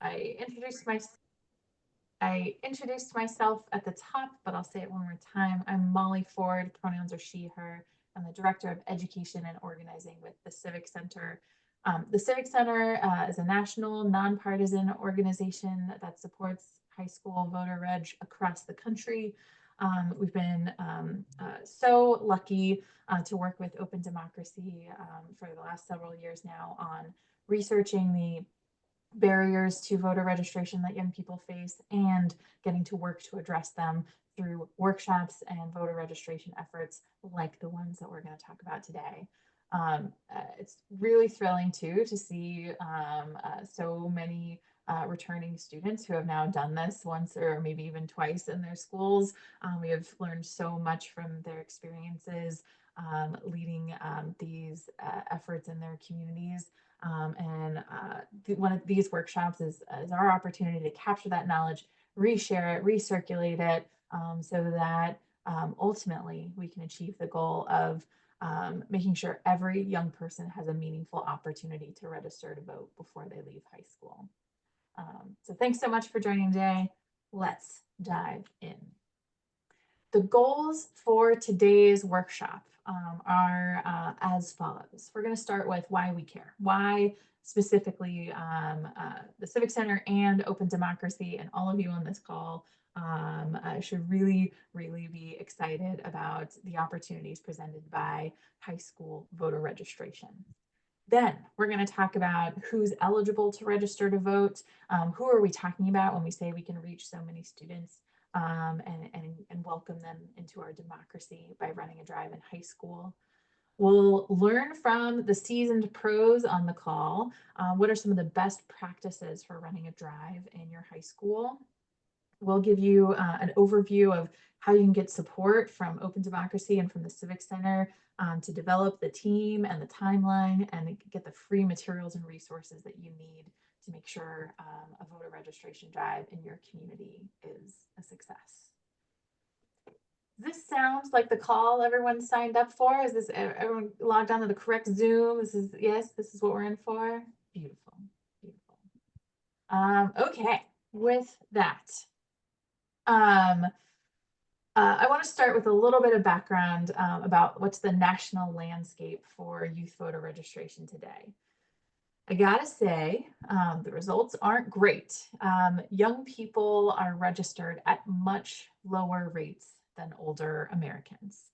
I introduced myself at the top, but I'll say it one more time. I'm Molly Ford, pronouns are she, her. I'm the Director of Education and Organizing with the Civic Center. The Civic Center is a national, nonpartisan organization that supports high school voter reg across the country. We've been so lucky to work with Open Democracy for the last several years now on researching the barriers to voter registration that young people face and getting to work to address them through workshops and voter registration efforts like the ones that we're going to talk about today. It's really thrilling too to see so many returning students who have now done this once or maybe even twice in their schools. We have learned so much from their experiences leading these efforts in their communities. One of these workshops is our opportunity to capture that knowledge, reshare it, recirculate it, so that ultimately we can achieve the goal of making sure every young person has a meaningful opportunity to register to vote before they leave high school. So thanks so much for joining today. Let's dive in. The goals for today's workshop are as follows. We're going to start with why we care, why specifically the Civic Center and Open Democracy and all of you on this call should really, really be excited about the opportunities presented by high school voter registration. Then we're going to talk about who's eligible to register to vote. Who are we talking about when we say we can reach so many students and welcome them into our democracy by running a drive in high school? We'll learn from the seasoned pros on the call. What are some of the best practices for running a drive in your high school? We'll give you an overview of how you can get support from Open Democracy and from the Civic Center to develop the team and the timeline and get the free materials and resources that you need to make sure a voter registration drive in your community is a success. This sounds like the call everyone signed up for. Is this everyone logged on to the correct Zoom? Yes, this is what we're in for. Beautiful, beautiful. Okay, with that, I want to start with a little bit of background about what's the national landscape for youth voter registration today. I gotta say, the results aren't great. Young people are registered at much lower rates than older Americans.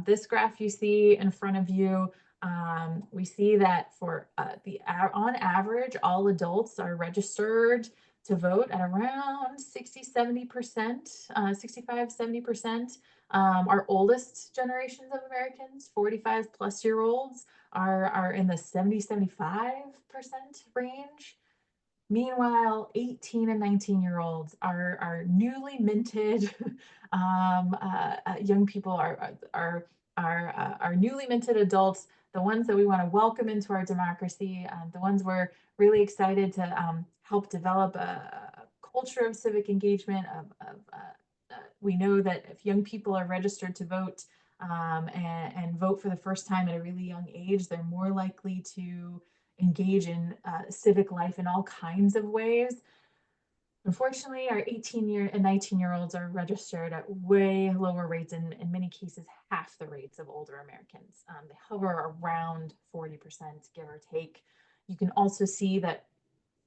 This graph you see in front of you, we see that for on average, all adults are registered to vote at around 60, 70%, 65, 70%. Our oldest generations of Americans, 45 plus year olds, are in the 70, 75% range. Meanwhile, 18 and 19-year-olds are newly minted young people, are newly minted adults, the ones that we want to welcome into our democracy, the ones we're really excited to help develop a culture of civic engagement. We know that if young people are registered to vote and vote for the first time at a really young age, they're more likely to engage in civic life in all kinds of ways. Unfortunately, our 18 and 19-year-olds are registered at way lower rates, in many cases, half the rates of older Americans. They hover around 40%, give or take. You can also see that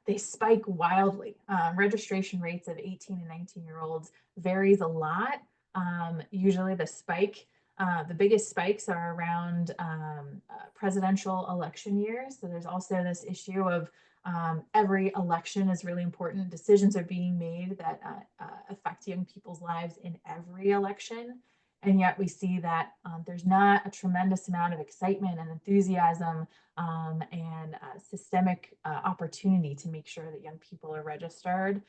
they spike wildly. Registration rates of 18 and 19-year-olds varies a lot. Usually the biggest spikes are around presidential election years. So there's also this issue of every election is really important. Decisions are being made that affect young people's lives in every election. And yet we see that there's not a tremendous amount of excitement and enthusiasm and systemic opportunity to make sure that young people are registered.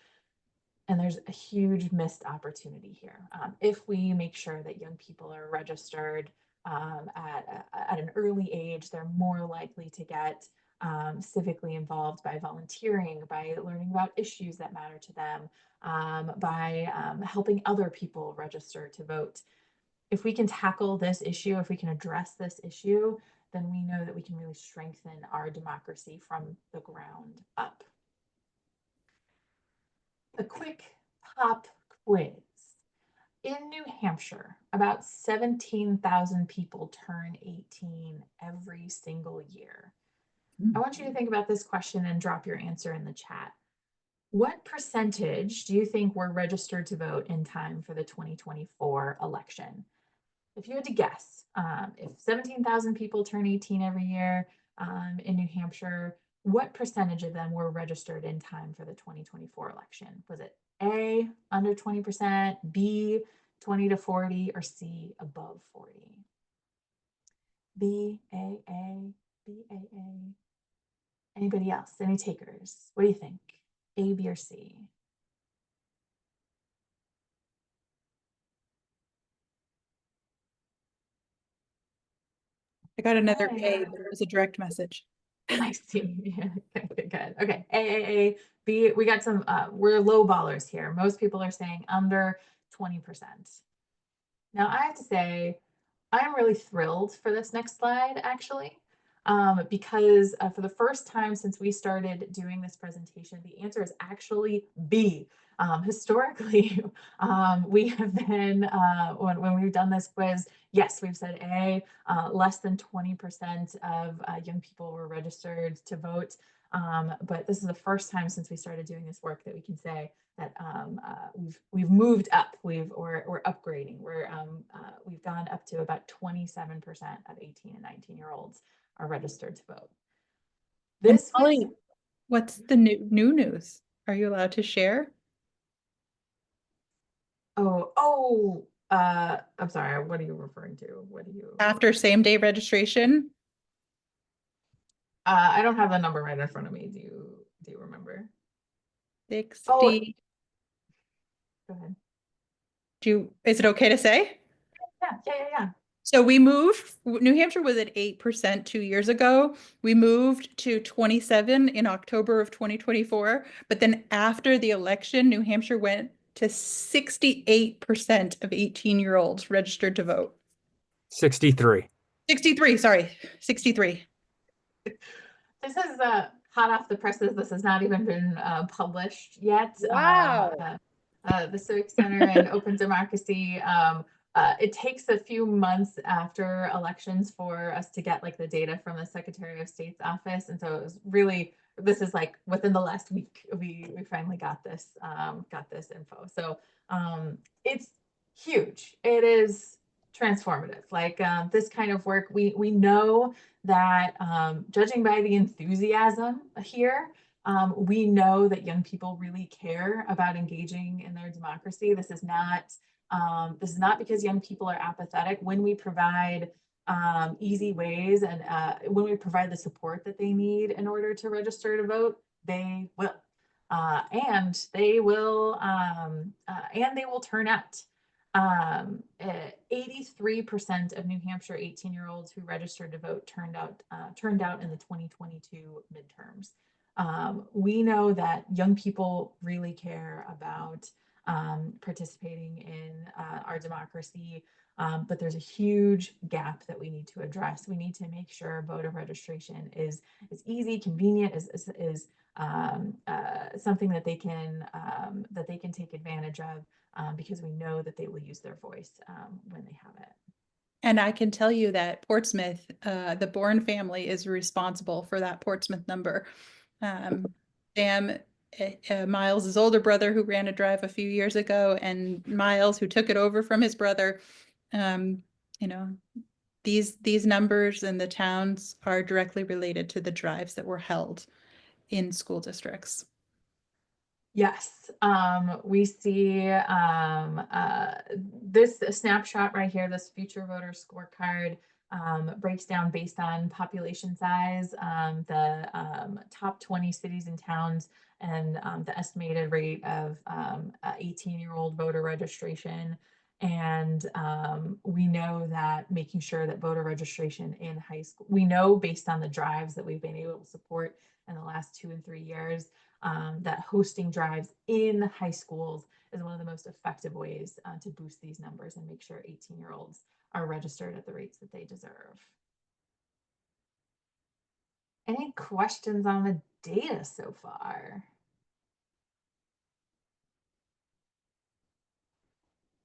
And there's a huge missed opportunity here. If we make sure that young people are registered at an early age, they're more likely to get civically involved by volunteering, by learning about issues that matter to them, by helping other people register to vote. If we can tackle this issue, if we can address this issue, then we know that we can really strengthen our democracy from the ground up. A quick pop quiz. In New Hampshire, about 17,000 people turn 18 every single year. I want you to think about this question and drop your answer in the chat. What percentage do you think were registered to vote in time for the 2024 election? If you had to guess, if 17,000 people turn 18 every year in New Hampshire, what percentage of them were registered in time for the 2024 election? Was it A, under 20%, B, 20 to 40, or C, above 40? B, A, B, A. Anybody else? Any takers? What do you think? A, B, or C? I got another Okay. A, but it was a direct message. I see. Yeah, good. Okay. A. B. We got some, we're low ballers here. Most people are saying under 20%. Now I have to say, I'm really thrilled for this next slide, actually, because for the first time since we started doing this presentation, the answer is actually B. Historically, we have been, when we've done this quiz, yes, we've said A, less than 20% of young people were registered to vote. But this is the first time since we started doing this work that we can say that we've moved up. We're upgrading. We've gone up to about 27% of 18 and 19-year-olds are registered to vote. This Molly, what's the new news? Are you allowed to share? I'm sorry. What are you referring to? What do you? After same day registration? I don't have the number right in front of me. Do you remember? 60. Oh, go ahead. Is it okay to say? Yeah. So we moved, New Hampshire was at 8% 2 years ago. We moved to 27 in October of 2024. But then after the election, New Hampshire went to 68% of 18-year-olds registered to vote. 63. 63, sorry, 63. This is hot off the presses. This has not even been published yet. Wow. The Civic Center and Open Democracy. It takes a few months after elections for us to get like the data from the Secretary of State's office, and so it was really, this is like within the last week we finally got this info. So it's huge. It is transformative. Like this kind of work, we know that judging by the enthusiasm here, we know that young people really care about engaging in their democracy. This is not because young people are apathetic. When we provide easy ways and when we provide the support that they need in order to register to vote, they will. And they will turn out. 83% of New Hampshire 18-year-olds who registered to vote turned out in the 2022 midterms. We know that young people really care about participating in our democracy, but there's a huge gap that we need to address. We need to make sure voter registration is easy, convenient, is something that they can take advantage of, because we know that they will use their voice when they have it. And I can tell you that Portsmouth, the Bourne family is responsible for that Portsmouth number. Sam, Miles's older brother, who ran a drive a few years ago, and Miles, who took it over from his brother. These numbers in the towns are directly related to the drives that were held in school districts. Yes, we see this snapshot right here, this future voter scorecard, breaks down based on population size, the top 20 cities and towns, and the estimated rate of 18-year-old voter registration. And we know that making sure that voter registration in high school, we know based on the drives that we've been able to support in the last 2 and 3 years, that hosting drives in high schools is one of the most effective ways to boost these numbers and make sure 18-year-olds are registered at the rates that they deserve. Any questions on the data so far?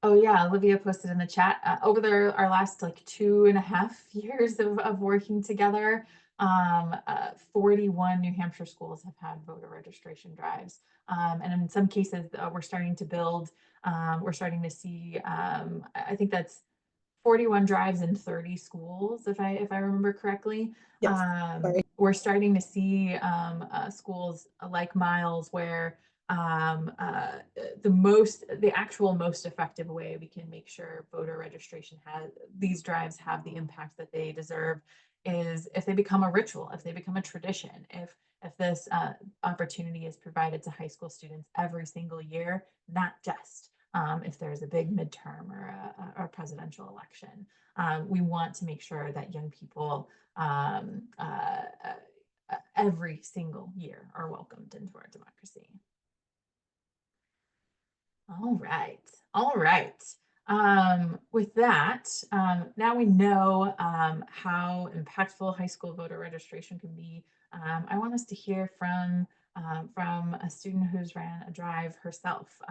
Oh yeah, Olivia posted in the chat over our last like 2.5 years of working together. 41 New Hampshire schools have had voter registration drives, and in some cases we're starting to build. We're starting to see. I think that's 41 drives in 30 schools, if I remember correctly. Yes, sorry. We're starting to see schools like Miles where the actual most effective way we can make sure voter registration these drives have the impact that they deserve is if they become a ritual, if they become a tradition, if this opportunity is provided to high school students every single year, not just if there's a big midterm or a presidential election. We want to make sure that young people every single year are welcomed into our democracy. All right. All right. With that, now we know how impactful high school voter registration can be. I want us to hear from a student who's ran a drive herself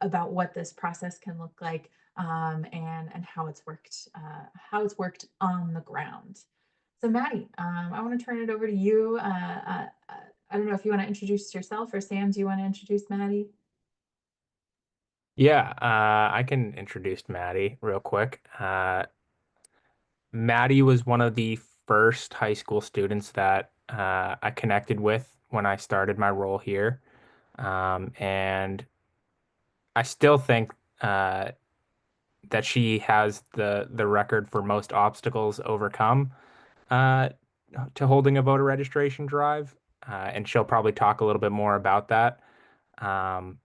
about what this process can look like and how it's worked on the ground. So Maddie, I want to turn it over to you. I don't know if you want to introduce yourself, or Sam, do you want to introduce Maddie? Yeah, I can introduce Maddie real quick. Maddie was one of the first high school students that I connected with when I started my role here. And I still think that she has the record for most obstacles overcome uh, to holding a voter registration drive. And she'll probably talk a little bit more about that. Um,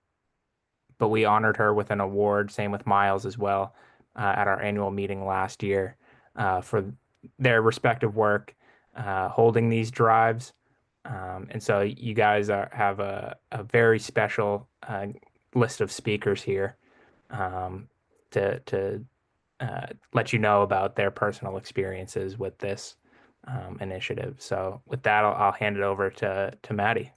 but we honored her with an award, same with Miles as well, at our annual meeting last year for their respective work holding these drives. And so you guys have a very special list of speakers here to let you know about their personal experiences with this initiative. So with that, I'll hand it over to Maddie.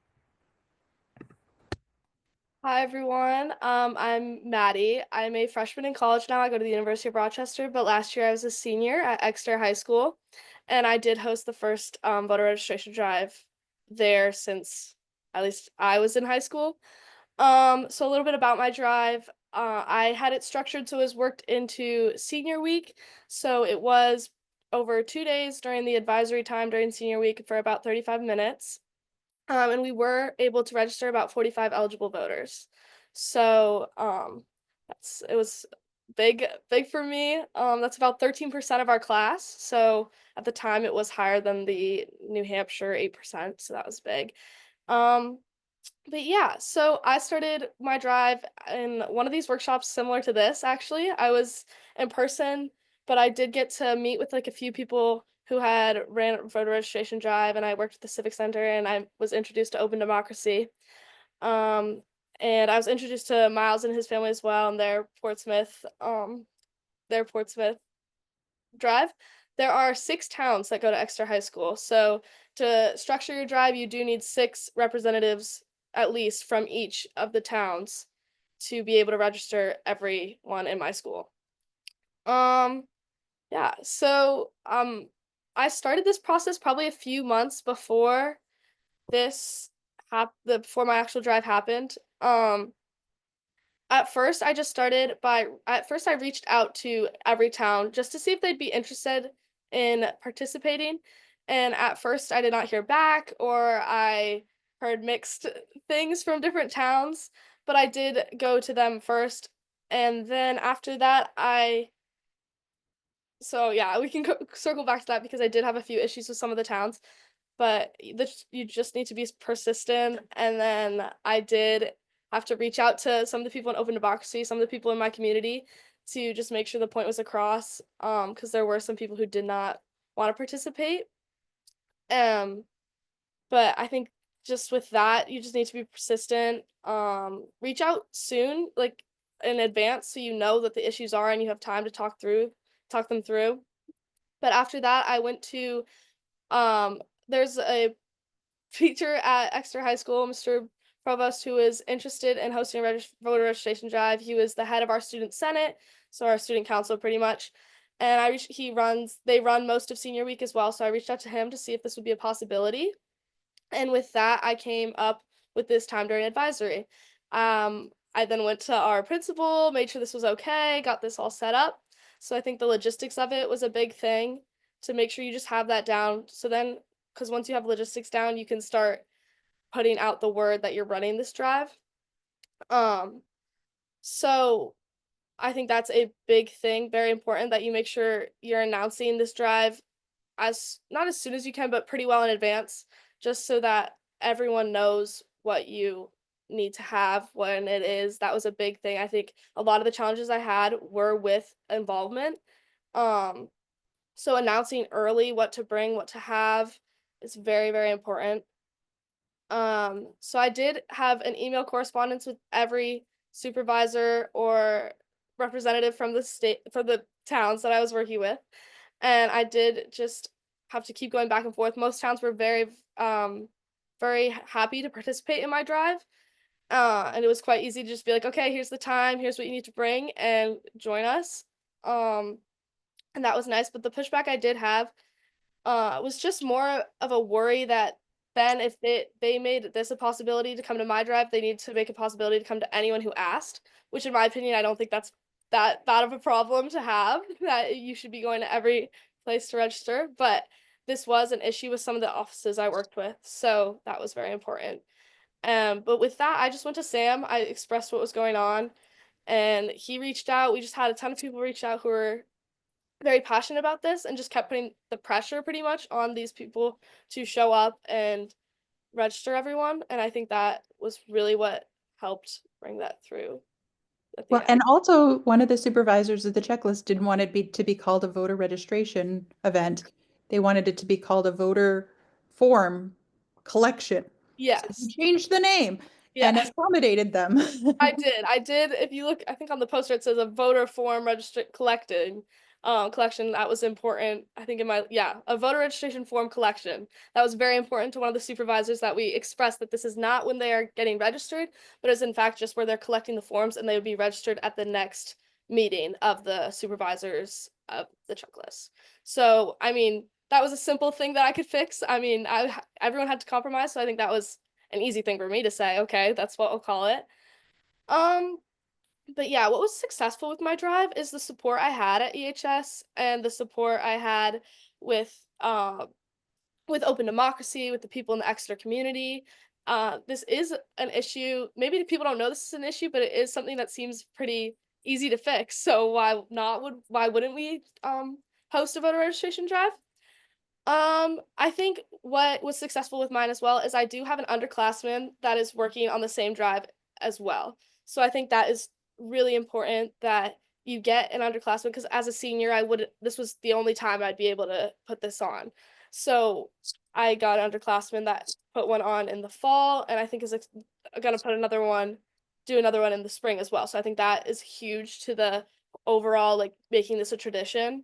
Hi everyone, I'm Maddie. I'm a freshman in college now. I go to the University of Rochester, but last year I was a senior at Exeter High School, and I did host the first voter registration drive there since at least I was in high school. So a little bit about my drive. I had it structured so it was worked into senior week, so it was over 2 days during the advisory time during senior week for about 35 minutes. And we were able to register about 45 eligible voters. So it was big for me. That's about 13% of our class. So at the time it was higher than the New Hampshire 8%. So that was big. But yeah, so I started my drive in one of these workshops similar to this, actually. I was in person, but I did get to meet with like a few people who had ran a voter registration drive, and I worked at the Civic Center, and I was introduced to open democracy. And I was introduced to Miles and his family as well, and their Portsmouth drive. There are 6 towns that go to Exeter High School. So to structure your drive, you do need 6 representatives at least from each of the towns to be able to register everyone in my school. Yeah, so I started this process probably a few months before before my actual drive happened. At first I reached out to every town just to see if they'd be interested in participating. And at first I did not hear back, or I heard mixed things from different towns, but I did go to them first. And then after that, so yeah, we can circle back to that because I did have a few issues with some of the towns, but you just need to be persistent. And then I did have to reach out to some of the people in Open Democracy, some of the people in my community, to just make sure the point was across, because there were some people who did not want to participate. But I think just with that, you just need to be persistent. Reach out soon, like in advance, so you know that the issues are and you have time to talk them through. But after that, I went to there's a teacher at Exeter High School, Mr. provost who was interested in hosting a voter registration drive. He was the head of our student senate, so our student council pretty much. And they run most of senior week as well. So I reached out to him to see if this would be a possibility. And with that, I came up with this time during advisory. I then went to our principal, made sure this was okay, got this all set up. So I think the logistics of it was a big thing to make sure you just have that down. So then, because once you have logistics down, you can start putting out the word that you're running this drive. So I think that's a big thing, very important that you make sure you're announcing this drive not as soon as you can, but pretty well in advance, just so that everyone knows what you need to have when it is. That was a big thing. I think a lot of the challenges I had were with involvement. So announcing early what to bring, what to have is very, very important. So I did have an email correspondence with every supervisor or representative from the towns that I was working with. And I did just have to keep going back and forth. Most towns were very, very happy to participate in my drive. And it was quite easy to just be like, okay, here's the time, here's what you need to bring, and join us. And that was nice. But the pushback I did have was just more of a worry that then if they made this a possibility to come to my drive, they need to make a possibility to come to anyone who asked, which in my opinion, I don't think that's that bad of a problem to have, that you should be going to every place to register. But this was an issue with some of the offices I worked with, so that was very important. But with that, I just went to Sam. I expressed what was going on, and he reached out. We just had a ton of people reach out who were very passionate about this and just kept putting the pressure pretty much on these people to show up and register everyone. And I think that was really what helped bring that through at the Well, end. and also one of the supervisors of the checklist didn't want it to be called a voter registration event. They wanted it to be called a voter form collection. So Yes. you changed the name and Yes. accommodated them. I did. If you look, I think on the poster it says a voter form collection. That was important. I think a voter registration form collection. That was very important to one of the supervisors, that we expressed that this is not when they are getting registered, but is in fact just where they're collecting the forms, and they would be registered at the next meeting of the supervisors of the checklist. So, I mean, that was a simple thing that I could fix. I mean, everyone had to compromise, so I think that was an easy thing for me to say, okay, that's what we'll call it. But yeah, what was successful with my drive is the support I had at EHS and the support I had with Open Democracy, with the people in the Exeter community. This is an issue. Maybe people don't know this is an issue, but it is something that seems pretty easy to fix. So why wouldn't we host a voter registration drive? I think what was successful with mine as well is I do have an underclassman that is working on the same drive as well. So I think that is really important that you get an underclassman, because as a senior, this was the only time I'd be able to put this on. So I got an underclassman that put one on in the fall, and I think is gonna do another one in the spring as well. So I think that is huge to the overall, like, making this a tradition.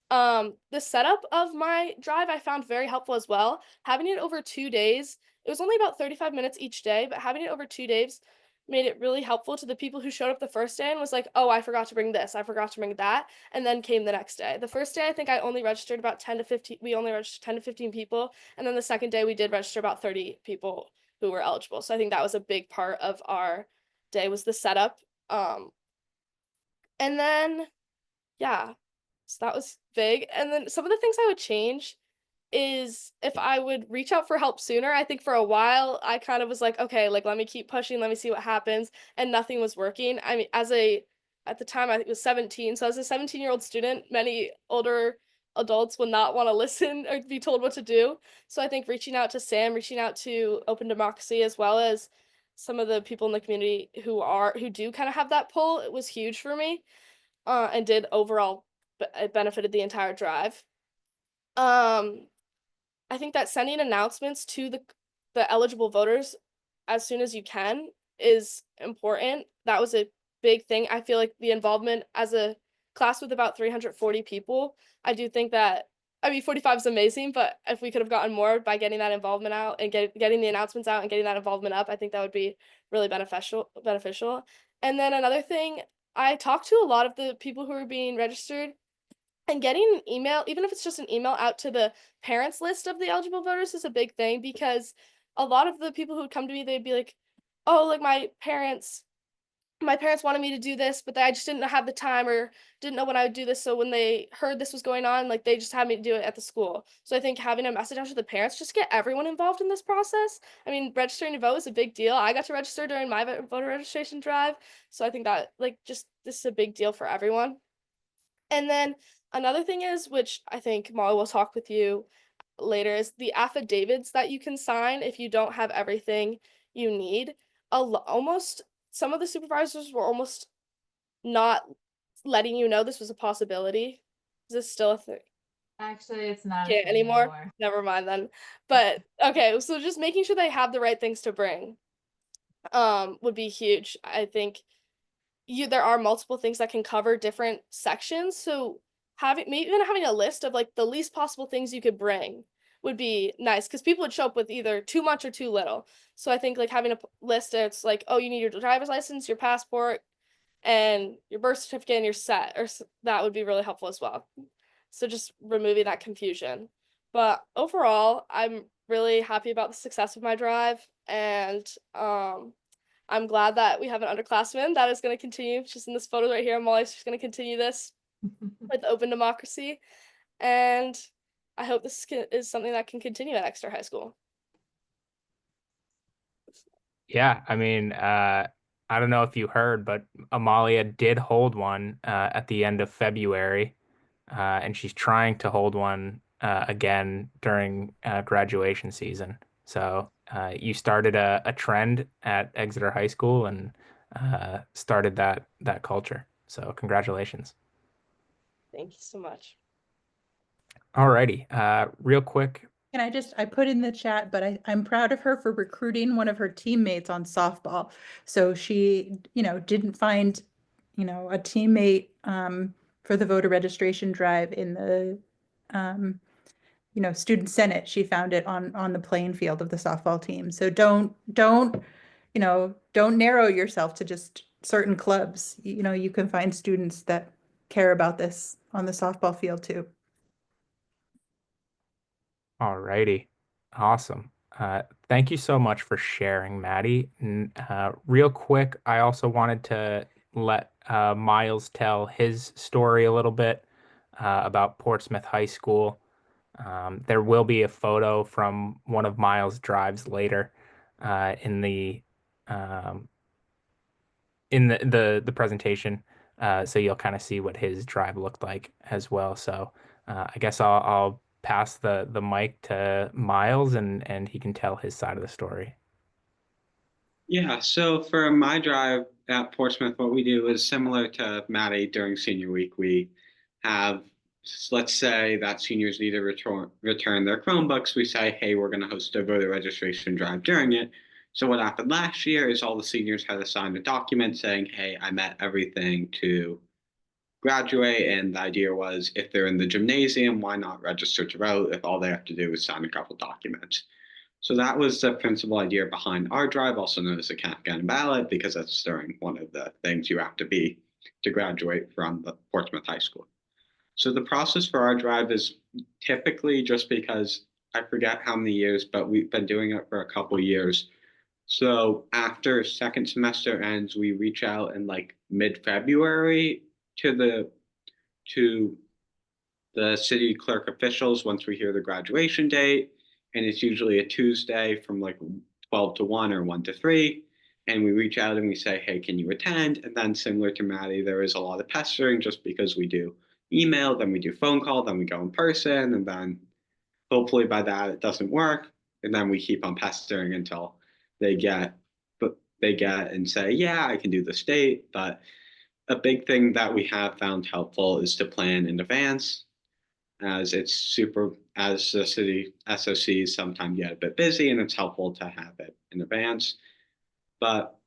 The setup of my drive I found very helpful as well. Having it over 2 days, it was only about 35 minutes each day, but having it over 2 days made it really helpful to the people who showed up the first day and was like, oh, I forgot to bring this, I forgot to bring that, and then came the next day. The first day, I think I only registered about 10 to 15, we only registered 10 to 15 people, and then the second day we did register about 30 people who were eligible. So I think that was a big part of our day, was the setup. And then, yeah, so that was big. And then some of the things I would change is if I would reach out for help sooner. I think for a while I kind of was like, okay, like, let me keep pushing, let me see what happens, and nothing was working. I mean, at the time I was 17, so as a 17-year-old student, many older adults would not want to listen or be told what to do. So I think reaching out to Sam, reaching out to Open Democracy, as well as some of the people in the community who do kind of have that pull, it was huge for me, and did overall, it benefited the entire drive. I think that sending announcements to the eligible voters as soon as you can is important. That was a big thing. I feel like the involvement, as a class with about 340 people, I do think that I mean, 45 is amazing, but if we could have gotten more by getting that involvement out and getting the announcements out and getting that involvement up, I think that would be really beneficial. And then another thing, I talked to a lot of the people who are being registered, and getting an email, even if it's just an email out to the parents list of the eligible voters, is a big thing, because a lot of the people who would come to me, they'd be like, oh, like my parents wanted me to do this, but I just didn't have the time or didn't know when I would do this. So when they heard this was going on, like they just had me do it at the school. So I think having a message out to the parents, just get everyone involved in this process. I mean, registering to vote is a big deal. I got to register during my voter registration drive. So I think that like just this is a big deal for everyone. And then another thing is, which I think Molly will talk with you later, is the affidavits that you can sign if you don't have everything you need. Almost some of the supervisors were almost not letting you know this was a possibility. Is this still a thing? Actually, it's not a Can't thing anymore? Never mind then. But okay, so just making sure they have the right things to bring would be huge. I think there are multiple things that can cover different sections, so maybe even having a list of like the least possible things you could bring would be nice, because people would show up with either too much or too little. So I think like having a list that's like, oh, you need your driver's license, your passport, and your birth certificate, and you're set, or that would be really helpful as well. So just removing that confusion. But overall, I'm really happy about the success of my drive, and I'm glad that we have an underclassman that is going to continue. Just in this photo right here, Molly's just going to continue this with open democracy, and I hope this is something that can continue at Exeter High School. Yeah, I mean, I don't know if you heard, but Amalia did hold one at the end of February, and she's trying to hold one again during graduation season. So you started a trend at Exeter High School and started that culture. So congratulations. Thank you so much. Alrighty, real quick. I put in the chat, but I'm proud of her for recruiting one of her teammates on softball. So she, didn't find, a teammate for the voter registration drive in the, student senate. She found it on the playing field of the softball team. So don't narrow yourself to just certain clubs. You can find students that care about this on the softball field too. Alrighty, awesome. Thank you so much for sharing, Maddie. Real quick, I also wanted to let Miles tell his story a little bit about Portsmouth High School. There will be a photo from one of Miles' drives later in the the presentation, so you'll kind of see what his drive looked like as well. So I guess I'll pass the mic to Miles, and he can tell his side of the story. Yeah, so for my drive at Portsmouth, what we do is similar to Maddie during senior week. We have, let's say that seniors need to return their Chromebooks. We say, hey, we're going to host a voter registration drive during it. So what happened last year is all the seniors had to sign a document saying, hey, I met everything to graduate. And the idea was, if they're in the gymnasium, why not register to vote if all they have to do is sign a couple documents? So that was the principal idea behind our drive, also known as the Can't Ballot, because that's during one of the things you have to be to graduate from the Portsmouth High School. So the process for our drive is typically, just because I forget how many years, but we've been doing it for a couple years. So after second semester ends, we reach out in like mid-February to the city clerk officials once we hear the graduation date. And it's usually a Tuesday from like 12 to 1 or 1 to 3. And we reach out and we say, hey, can you attend? And then similar to Maddie, there is a lot of pestering just because we do email, then we do phone call, then we go in person, and then hopefully by that it doesn't work. And then we keep on pestering until they get and say, yeah, I can do the state. But a big thing that we have found helpful is to plan in advance, as as the city SOCs sometimes get a bit busy, and it's helpful to have it in advance. But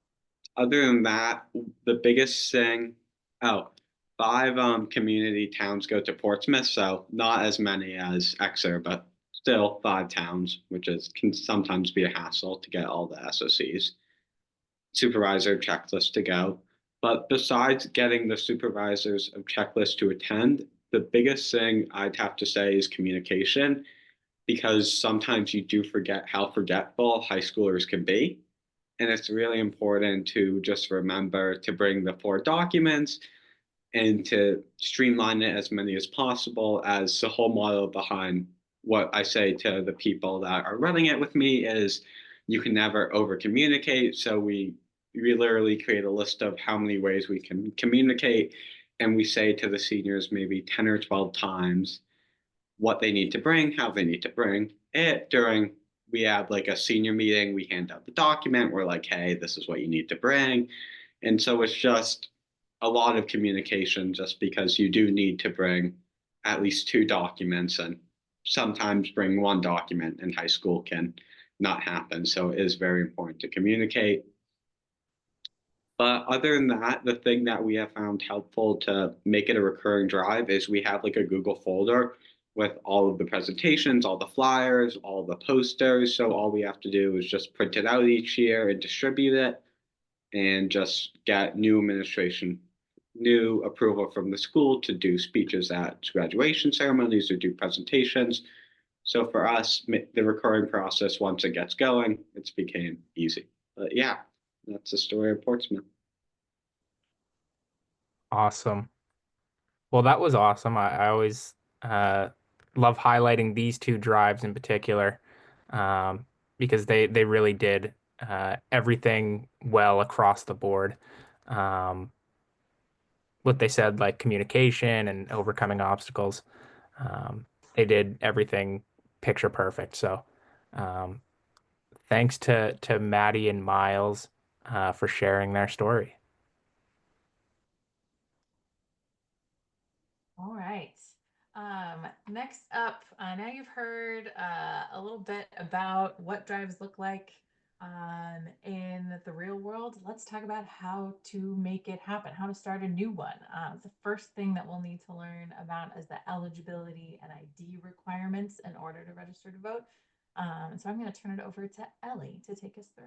other than that, the biggest thing, 5 community towns go to Portsmouth, so not as many as Exeter, but still 5 towns, which can sometimes be a hassle to get all the SOCs. Supervisor checklist to go. But besides getting the supervisors of checklist to attend, the biggest thing I'd have to say is communication, because sometimes you do forget how forgetful high schoolers can be. And it's really important to just remember to bring the 4 documents and to streamline it as many as possible, as the whole model behind what I say to the people that are running it with me is you can never over communicate. So we literally create a list of how many ways we can communicate. And we say to the seniors maybe 10 or 12 times what they need to bring, how they need to bring it. We have like a senior meeting, we hand out the document, we're like, hey, this is what you need to bring. And so it's just a lot of communication, just because you do need to bring at least 2 documents, and sometimes bring 1 document in high school can not happen. So it is very important to communicate. But other than that, the thing that we have found helpful to make it a recurring drive is we have like a Google folder with all of the presentations, all the flyers, all the posters. So all we have to do is just print it out each year and distribute it, and just get new approval from the school to do speeches at graduation ceremonies or do presentations. So for us, the recurring process, once it gets going, it's became easy. But yeah, that's the story of Portsmouth. Awesome. Well, that was awesome. I always love highlighting these 2 drives in particular, because they really did everything well across the board. What they said, like communication and overcoming obstacles, they did everything picture perfect. So um, thanks to Maddie and Miles for sharing their story. All right. Next up, now you've heard a little bit about what drives look like in the real world. Let's talk about how to make it happen, how to start a new one. The first thing that we'll need to learn about is the eligibility and ID requirements in order to register to vote. So I'm going to turn it over to Ellie to take us through.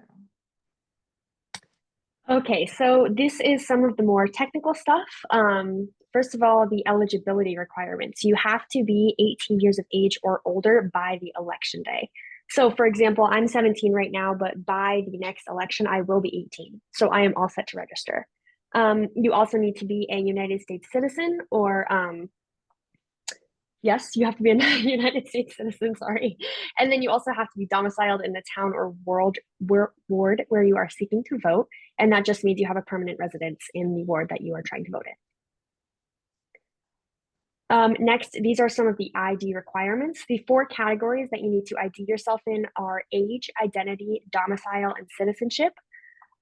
Okay, so this is some of the more technical stuff. First of all, the eligibility requirements. You have to be 18 years of age or older by the election day. So for example, I'm 17 right now, but by the next election, I will be 18. So I am all set to register. You also need to be a United States citizen, or yes, you have to be a United States citizen, sorry. And then you also have to be domiciled in the town or ward where you are seeking to vote. And that just means you have a permanent residence in the ward that you are trying to vote in. Next, these are some of the ID requirements. The 4 categories that you need to ID yourself in are age, identity, domicile, and citizenship.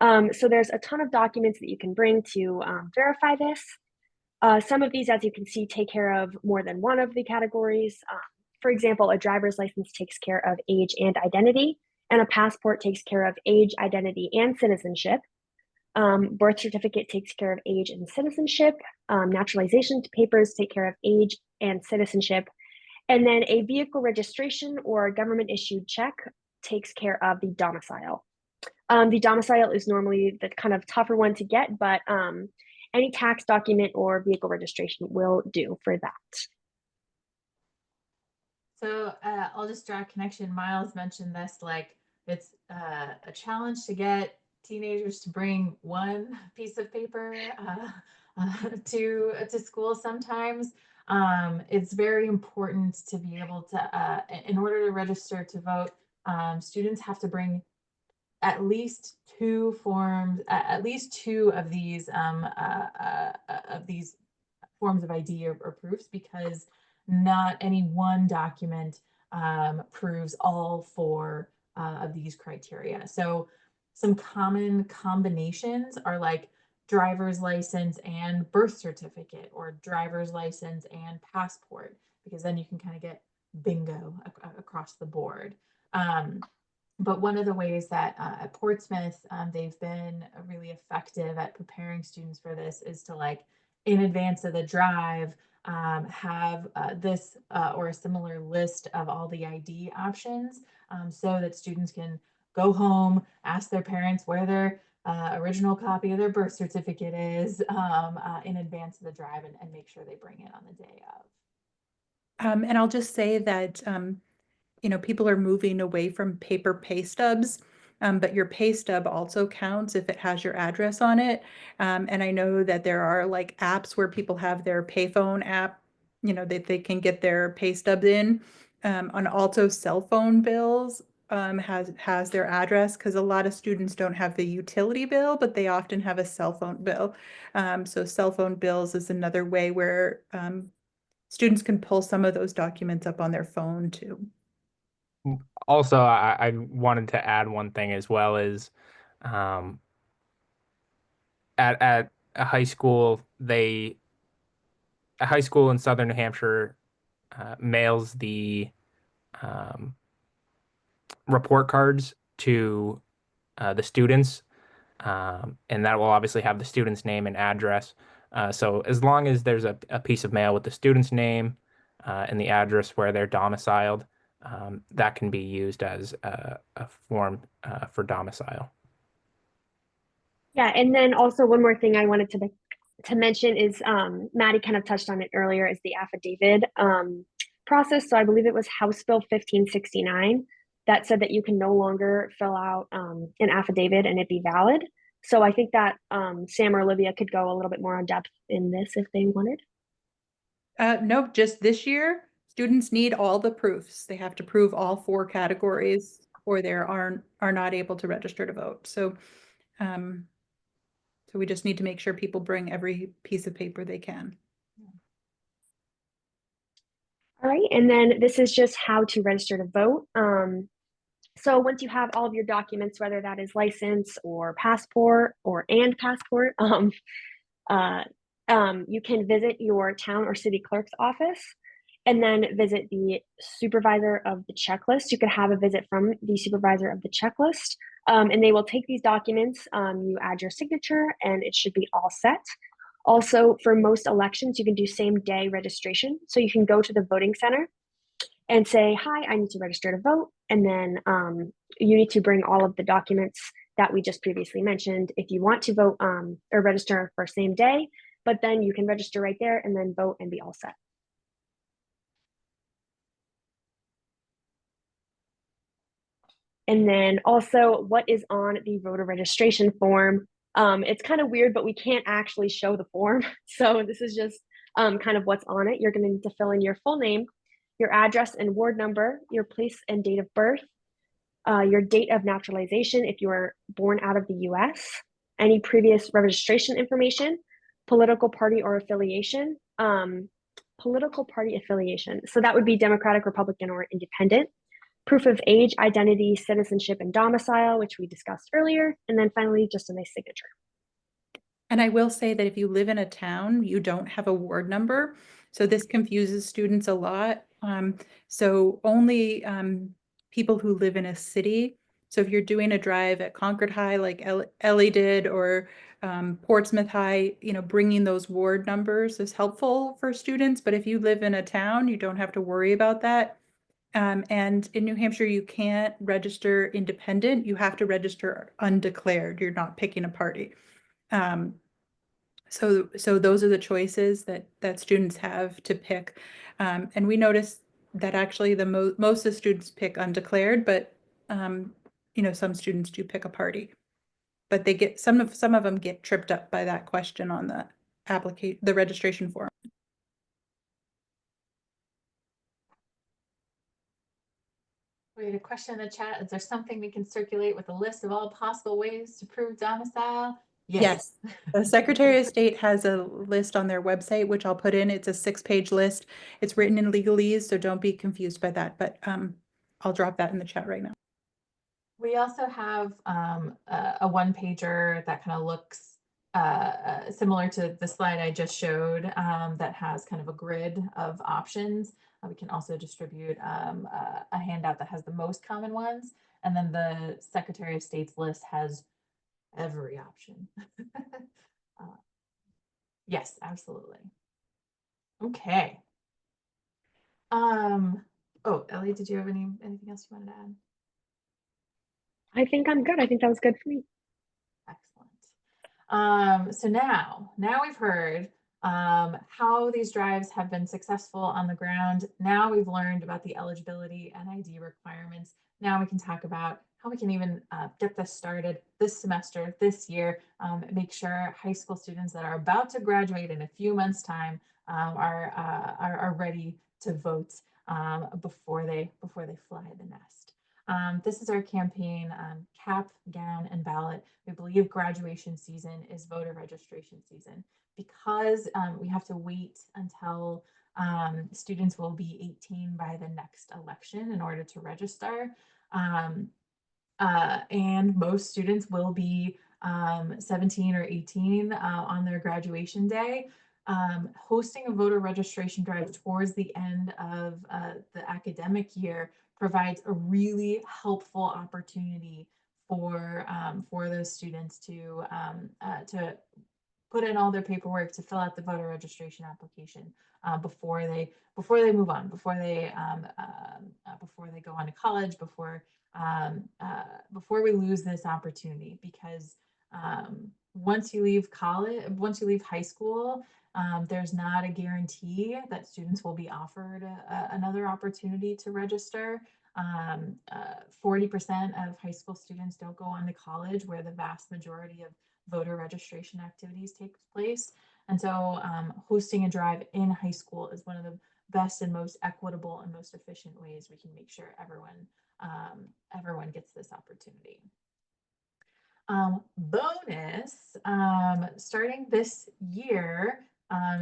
So there's a ton of documents that you can bring to verify this. Some of these, as you can see, take care of more than one of the categories. For example, a driver's license takes care of age and identity, and a passport takes care of age, identity, and citizenship. Birth certificate takes care of age and citizenship. Naturalization papers take care of age and citizenship. And then a vehicle registration or government issued check takes care of the domicile. The domicile is normally the kind of tougher one to get, but any tax document or vehicle registration will do for that. So I'll just draw a connection. Miles mentioned this, like it's a challenge to get teenagers to bring one piece of paper to school sometimes. It's very important to be able to, in order to register to vote, students have to bring at least 2 forms, at least 2 of these forms of ID or proofs, because not any one document proves all 4 of these criteria. So some common combinations are like driver's license and birth certificate, or driver's license and passport, because then you can kind of get bingo across the board. But one of the ways that at Portsmouth, they've been really effective at preparing students for this is to like in advance of the drive, have this or a similar list of all the ID options, so that students can go home, ask their parents where their original copy of their birth certificate is, in advance of the drive, and make sure they bring it on the day of. And I'll just say that, people are moving away from paper pay stubs, but your pay stub also counts if it has your address on it. And I know that there are like apps where people have their payphone app, that they can get their pay stub in. On also cell phone bills, has their address, because a lot of students don't have the utility bill, but they often have a cell phone bill. So cell phone bills is another way where students can pull some of those documents up on their phone too. Also, I wanted to add one thing as well is, at a high school, a high school in Southern New Hampshire mails the report cards to the students, and that will obviously have the student's name and address. So as long as there's a piece of mail with the student's name and the address where they're domiciled, that can be used as a form for domicile. Yeah, and then also one more thing I wanted to mention is Maddie kind of touched on it earlier, is the affidavit process. So I believe it was House Bill 1569 that said that you can no longer fill out an affidavit and it be valid. So I think that Sam or Olivia could go a little bit more in depth in this if they wanted. No, just this year, students need all the proofs. They have to prove all 4 categories, or they are not able to register to vote. So, so we just need to make sure people bring every piece of paper they can. All right, and then this is just how to register to vote. So once you have all of your documents, whether that is license or passport and passport, you can visit your town or city clerk's office and then visit the supervisor of the checklist. You could have a visit from the supervisor of the checklist, and they will take these documents. You add your signature and it should be all set. Also, for most elections, you can do same day registration. So you can go to the voting center and say, hi, I need to register to vote. And then you need to bring all of the documents that we just previously mentioned if you want to vote or register for same day, but then you can register right there and then vote and be all set. And then also, what is on the voter registration form? It's kind of weird, but we can't actually show the form. So this is just kind of what's on it. You're going to need to fill in your full name, your address and ward number, your place and date of birth, your date of naturalization if you were born out of the US, any previous registration information, political party or affiliation. Political party affiliation. So that would be Democratic, Republican, or Independent. Proof of age, identity, citizenship, and domicile, which we discussed earlier. And then finally, just a nice signature. And I will say that if you live in a town, you don't have a ward number. So this confuses students a lot. So only people who live in a city. So if you're doing a drive at Concord High, like Ellie did, or Portsmouth High, bringing those ward numbers is helpful for students. But if you live in a town, you don't have to worry about that. And in New Hampshire, you can't register independent. You have to register undeclared. You're not picking a party. So those are the choices that students have to pick. And we noticed that actually most of the students pick undeclared, but some students do pick a party. But they get some of them get tripped up by that question on the registration form. We had a question in the chat. Is there something we can circulate with a list of all possible ways to prove domicile? Yes. The Secretary of State has a list on their website, which I'll put in. It's a 6-page list. It's written in legalese, so don't be confused by that. But I'll drop that in the chat right now. We also have a one-pager that kind of looks similar to the slide I just showed, that has kind of a grid of options. We can also distribute a handout that has the most common ones. And then the Secretary of State's list has every option. Yes, absolutely. Okay. Oh, Ellie, did you have anything else you wanted to add? I think I'm good. I think that was good for me. Excellent. So now we've heard how these drives have been successful on the ground. Now we've learned about the eligibility and ID requirements. Now we can talk about how we can even get this started this semester, this year, make sure high school students that are about to graduate in a few months' time are ready to vote before they fly the nest. This is our campaign, Cap, Gown, and Ballot. We believe graduation season is voter registration season because we have to wait until students will be 18 by the next election in order to register. And most students will be 17 or 18 on their graduation day. Hosting a voter registration drive towards the end of the academic year provides a really helpful opportunity for those students to put in all their paperwork, to fill out the voter registration application before they move on, before they go on to college, before we lose this opportunity. Because once you leave high school, there's not a guarantee that students will be offered another opportunity to register. 40% of high school students don't go on to college, where the vast majority of voter registration activities take place. And so hosting a drive in high school is one of the best and most equitable and most efficient ways we can make sure everyone gets this opportunity. Bonus, starting this year,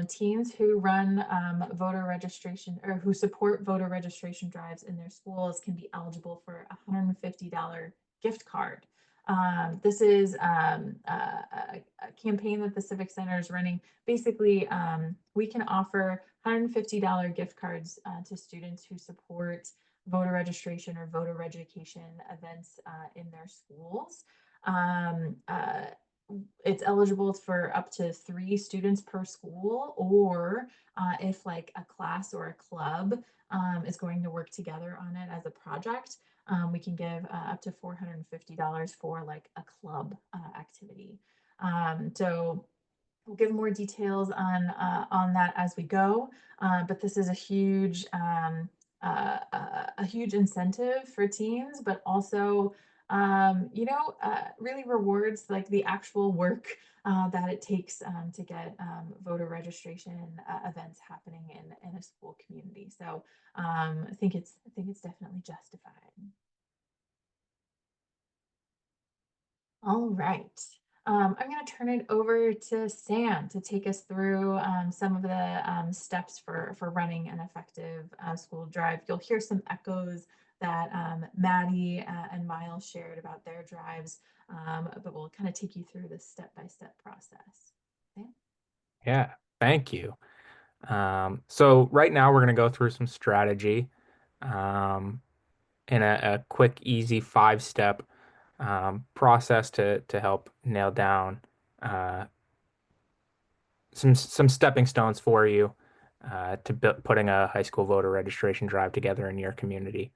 teens who run voter registration, or who support voter registration drives in their schools, can be eligible for a $150 gift card. This is a campaign that the Civic Center is running. Basically, we can offer $150 gift cards to students who support voter registration or voter education events in their schools. It's eligible for up to 3 students per school, or if like a class or a club is going to work together on it as a project, we can give up to $450 for like a club activity. So we'll give more details on that as we go, but this is a huge incentive for teens, but also really rewards like the actual work that it takes to get voter registration events happening in a school community. So I think it's definitely justified. All right. I'm going to turn it over to Sam to take us through some of the steps for running an effective school drive. You'll hear some echoes that Maddie and Miles shared about their drives, but we'll kind of take you through this step-by-step process. Okay? Yeah, thank you. So right now we're going to go through some strategy in a quick, easy 5-step process to help nail down some stepping stones for you to putting a high school voter registration drive together in your community.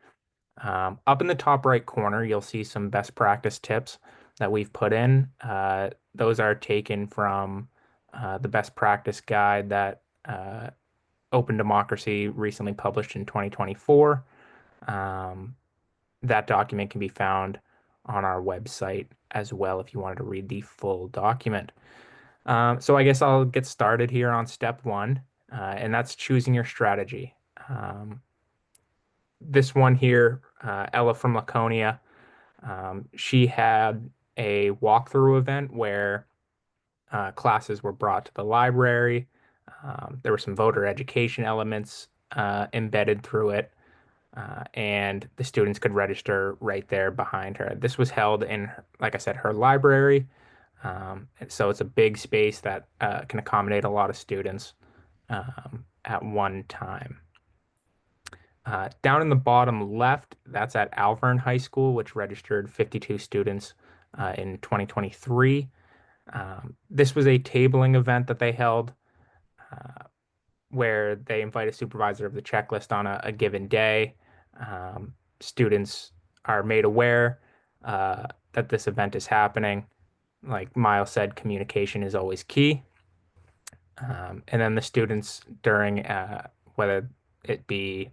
Up in the top right corner, you'll see some best practice tips that we've put in. Those are taken from the best practice guide that Open Democracy recently published in 2024. That document can be found on our website as well if you wanted to read the full document. So I guess I'll get started here on step 1, and that's choosing your strategy. This one here, Ella from Laconia, she had a walkthrough event where classes were brought to the library. There were some voter education elements embedded through it, and the students could register right there behind her. This was held in, like I said, her library. So it's a big space that can accommodate a lot of students at one time. Down in the bottom left, that's at Alvern High School, which registered 52 students in 2023. This was a tabling event that they held where they invite a supervisor of the checklist on a given day. Students are made aware that this event is happening. Like Miles said, communication is always key. And then the students during, whether it be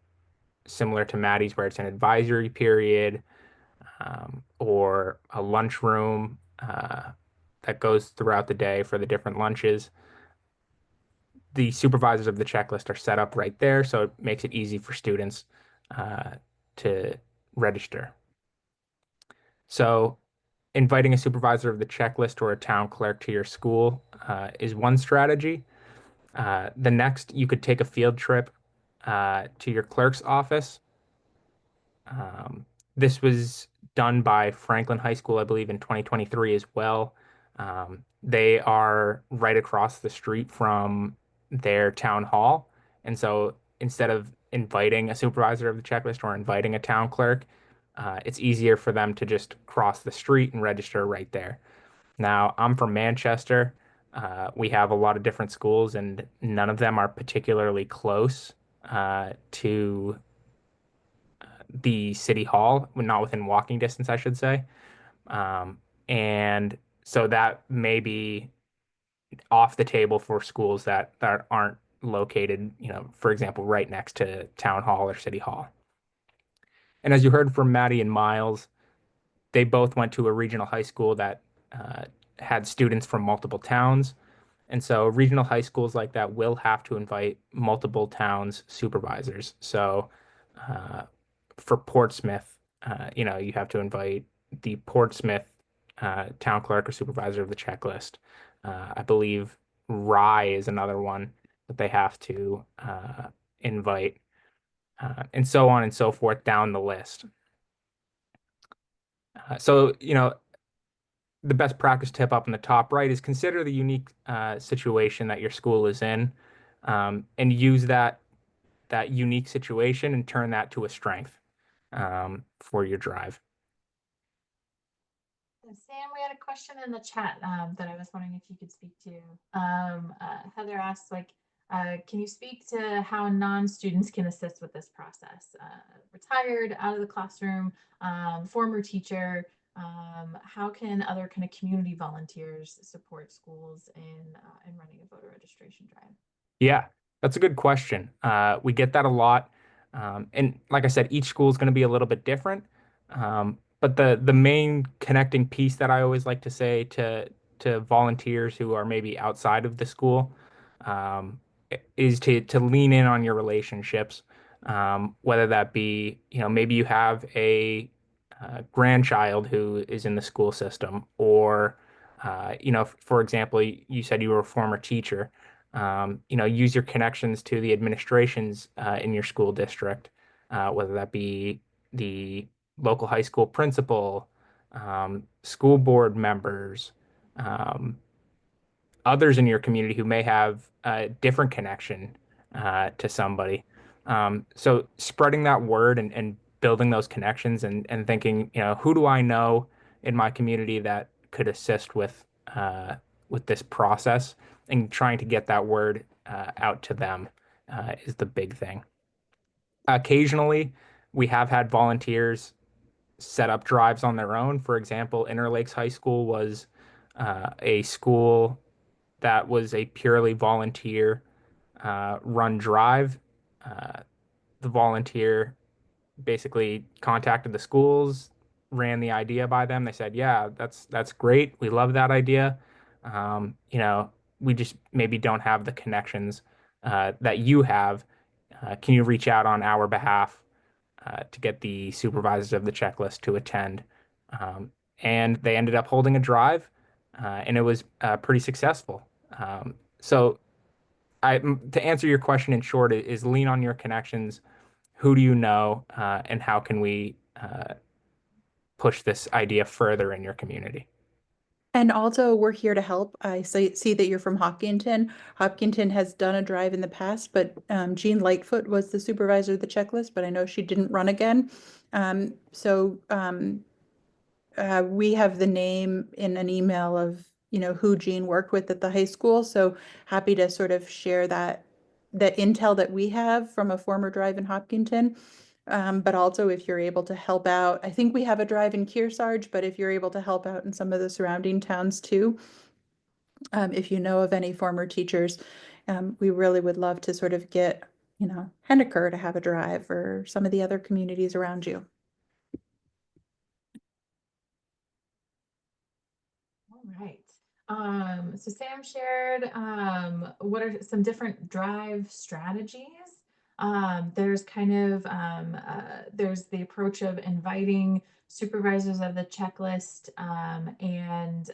similar to Maddie's, where it's an advisory period, or a lunchroom that goes throughout the day for the different lunches, the supervisors of the checklist are set up right there, so it makes it easy for students to register. So inviting a supervisor of the checklist or a town clerk to your school is one strategy. The next, you could take a field trip to your clerk's office. This was done by Franklin High School, I believe, in 2023 as well. They are right across the street from their town hall. And so instead of inviting a supervisor of the checklist or inviting a town clerk, it's easier for them to just cross the street and register right there. Now, I'm from Manchester. We have a lot of different schools, and none of them are particularly close to the city hall, not within walking distance, I should say. And so that may be off the table for schools that aren't located, for example, right next to town hall or city hall. And as you heard from Maddie and Miles, they both went to a regional high school that had students from multiple towns. And so regional high schools like that will have to invite multiple towns supervisors. So for Portsmouth, you have to invite the Portsmouth town clerk or supervisor of the checklist. I believe Rye is another one that they have to invite, and so on and so forth down the list. So, the best practice tip up in the top right is consider the unique situation that your school is in, and use that unique situation and turn that to a strength for your drive. Sam, we had a question in the chat that I was wondering if you could speak to. Heather asked, can you speak to how non-students can assist with this process? Retired, out of the classroom, former teacher, how can other kind of community volunteers support schools in running a voter registration drive? Yeah, that's a good question. We get that a lot. And like I said, each school is going to be a little bit different. But the main connecting piece that I always like to say to volunteers who are maybe outside of the school is to lean in on your relationships, whether that be, maybe you have a grandchild who is in the school system, or, for example, you said you were a former teacher. Use your connections to the administrations in your school district, whether that be the local high school principal, school board members, others in your community who may have a different connection to somebody. So spreading that word and building those connections and thinking, who do I know in my community that could assist with this process, and trying to get that word out to them is the big thing. Occasionally, we have had volunteers set up drives on their own. For example, Interlakes High School was a school that was a purely volunteer run drive. The volunteer basically contacted the schools, ran the idea by them. They said, "Yeah, that's great. We love that idea. We just maybe don't have the connections that you have. Can you reach out on our behalf to get the supervisors of the checklist to attend?" And they ended up holding a drive, and it was pretty successful. So to answer your question in short, is lean on your connections. Who do you know, and how can we push this idea further in your community? And also, we're here to help. I see that you're from Hopkinton. Hopkinton has done a drive in the past, but Jean Lightfoot was the supervisor of the checklist, but I know she didn't run again. We have the name in an email of who Jean worked with at the high school. So happy to sort of share that intel that we have from a former drive in Hopkinton. But also if you're able to help out, I think we have a drive in Kearsarge, but if you're able to help out in some of the surrounding towns too, if you know of any former teachers, we really would love to sort of get, Henniker to have a drive or some of the other communities around you. All right. So Sam shared what are some different drive strategies. There's kind of there's the approach of inviting supervisors of the checklist and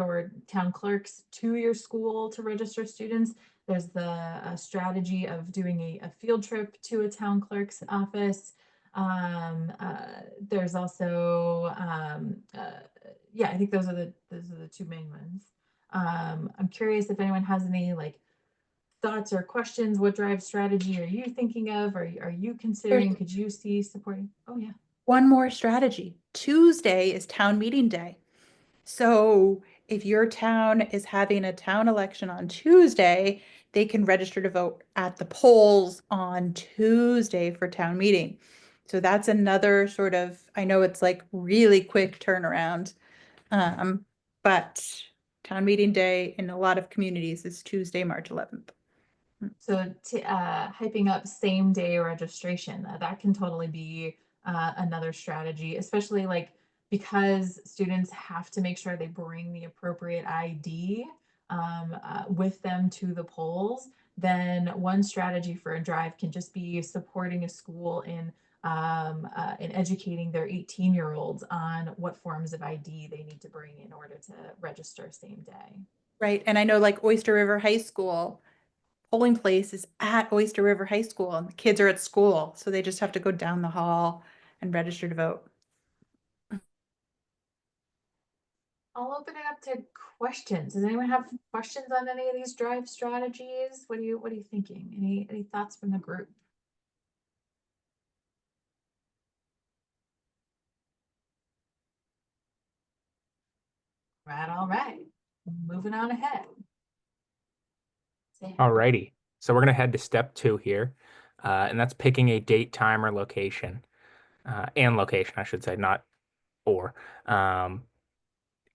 or town clerks to your school to register students. There's the strategy of doing a field trip to a town clerk's office. There's also yeah, I think those are the two main ones. I'm curious if anyone has any like thoughts or questions. What drive strategy are you thinking of? Are you considering? Could you see supporting? Oh yeah. One more strategy. Tuesday is town meeting day. So if your town is having a town election on Tuesday, they can register to vote at the polls on Tuesday for town meeting. So that's another sort of, I know it's like really quick turnaround. But town meeting day in a lot of communities is Tuesday, March 11th. So hyping up same day registration, that can totally be another strategy, especially like because students have to make sure they bring the appropriate ID with them to the polls. Then one strategy for a drive can just be supporting a school in educating their 18-year-olds on what forms of ID they need to bring in order to register same day. Right. And I know like Oyster River High School, polling place is at Oyster River High School and the kids are at school. So they just have to go down the hall and register to vote. I'll open it up to questions. Does anyone have questions on any of these drive strategies? What are you thinking? Any thoughts from the group? Right, all right. Moving on ahead. Sam. Alrighty. So we're going to head to step 2 here, and that's picking a date, time, or location, and location, I should say, not or.